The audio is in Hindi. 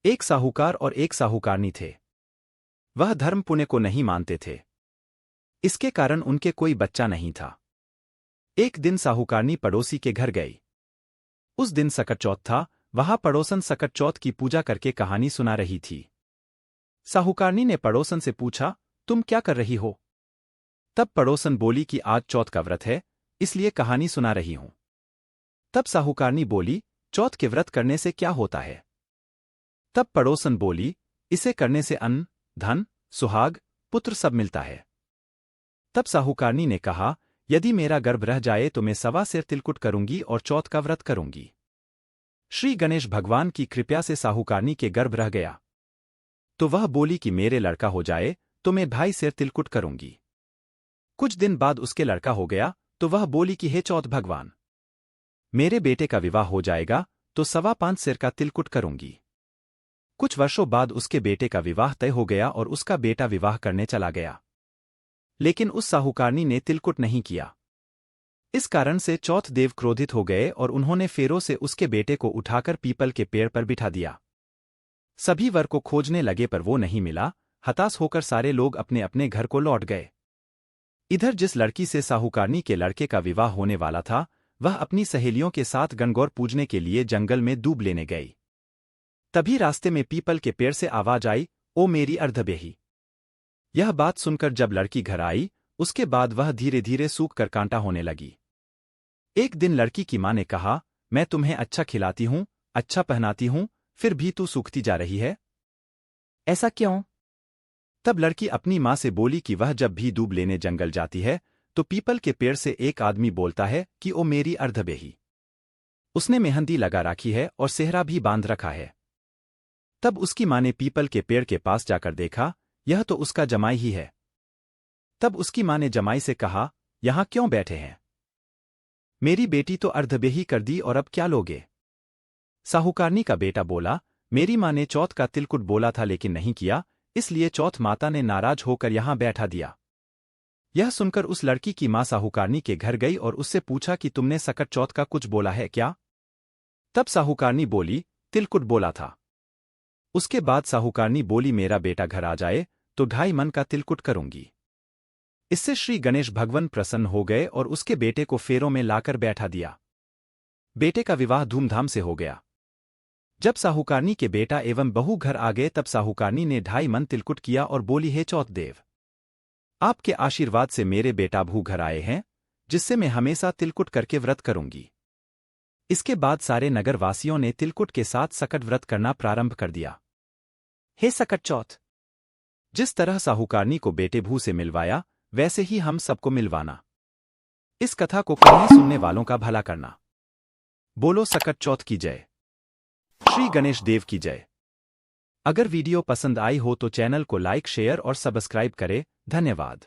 एक साहूकार और एक साहूकारनी थे। वह धर्म पुण्य को नहीं मानते थे। इसके कारण उनके कोई बच्चा नहीं था। एक दिन साहूकारनी पड़ोसी के घर गई। उस दिन सकट चौथ था। वहां पड़ोसन सकट चौथ की पूजा करके कहानी सुना रही थी। साहूकारनी ने पड़ोसन से पूछा, तुम क्या कर रही हो? तब पड़ोसन बोली कि आज चौथ का व्रत है, इसलिए कहानी सुना रही हूं। तब साहूकारनी बोली, चौथ के व्रत करने से क्या होता है? तब पड़ोसन बोली, इसे करने से अन्न, धन, सुहाग, पुत्र सब मिलता है। तब साहूकारनी ने कहा, यदि मेरा गर्भ रह जाए तो मैं 1.25 सिर तिलकुट करूंगी और चौथ का व्रत करूंगी। श्री गणेश भगवान की कृपा से साहूकारनी के गर्भ रह गया। तो वह बोली कि मेरे लड़का हो जाए तो मैं 2.5 सिर तिलकुट करूंगी। कुछ दिन बाद उसके लड़का हो गया तो वह बोली कि हे चौथ भगवान, मेरे बेटे का विवाह हो जाएगा तो 5.25 सिर का तिलकुट करूंगी। कुछ वर्षों बाद उसके बेटे का विवाह तय हो गया और उसका बेटा विवाह करने चला गया। लेकिन उस साहूकारनी ने तिलकुट नहीं किया। इस कारण से चौथ देव क्रोधित हो गए और उन्होंने फेरों से उसके बेटे को उठाकर पीपल के पेड़ पर बिठा दिया। सभी वर को खोजने लगे पर वो नहीं मिला। हताश होकर सारे लोग अपने अपने घर को लौट गए। इधर जिस लड़की से साहूकारनी के लड़के का विवाह होने वाला था, वह अपनी सहेलियों के साथ गणगौर पूजने के लिए जंगल में दूब लेने गई। तभी रास्ते में पीपल के पेड़ से आवाज आई, ओ मेरी अर्धबेही। यह बात सुनकर जब लड़की घर आई, उसके बाद वह धीरे धीरे सूख कर कांटा होने लगी। एक दिन लड़की की मां ने कहा, मैं तुम्हें अच्छा खिलाती हूं, अच्छा पहनाती हूं, फिर भी तू सूखती जा रही है, ऐसा क्यों? तब लड़की अपनी मां से बोली कि वह जब भी दूब लेने जंगल जाती है तो पीपल के पेड़ से एक आदमी बोलता है कि ओ मेरी अर्धबेही। उसने मेहंदी लगा रखी है और सेहरा भी बांध रखा है। तब उसकी मां ने पीपल के पेड़ के पास जाकर देखा, यह तो उसका जमाई ही है। तब उसकी मां ने जमाई से कहा, यहां क्यों बैठे हैं? मेरी बेटी तो अर्धबेही कर दी और अब क्या लोगे? साहूकारनी का बेटा बोला, मेरी मां ने चौथ का तिलकुट बोला था लेकिन नहीं किया, इसलिए चौथ माता ने नाराज होकर यहां बैठा दिया। यह सुनकर उस लड़की की मां साहूकारनी के घर गई और उससे पूछा कि तुमने सकट चौथ का कुछ बोला है क्या? तब साहूकारनी बोली, तिलकुट बोला था। उसके बाद साहूकारनी बोली, मेरा बेटा घर आ जाए तो 2.5 मन का तिलकुट करूंगी। इससे श्री गणेश भगवान प्रसन्न हो गए और उसके बेटे को फेरों में लाकर बैठा दिया। बेटे का विवाह धूमधाम से हो गया। जब साहूकारनी के बेटा एवं बहू घर आ गए तब साहूकारनी ने 2.5 मन तिलकुट किया और बोली, हे चौथ देव, आपके आशीर्वाद से मेरे बेटा भू घर आए हैं, जिससे मैं हमेशा तिलकुट करके व्रत करूंगी। इसके बाद सारे नगरवासियों ने तिलकुट के साथ सकट व्रत करना प्रारंभ कर दिया। हे सकट चौथ, जिस तरह साहूकारनी को बेटे भू से मिलवाया वैसे ही हम सबको मिलवाना। इस कथा को कहीं सुनने वालों का भला करना। बोलो सकट चौथ की जय। श्री गणेश देव की जय। अगर वीडियो पसंद आई हो तो चैनल को लाइक, शेयर और सब्सक्राइब करें। धन्यवाद।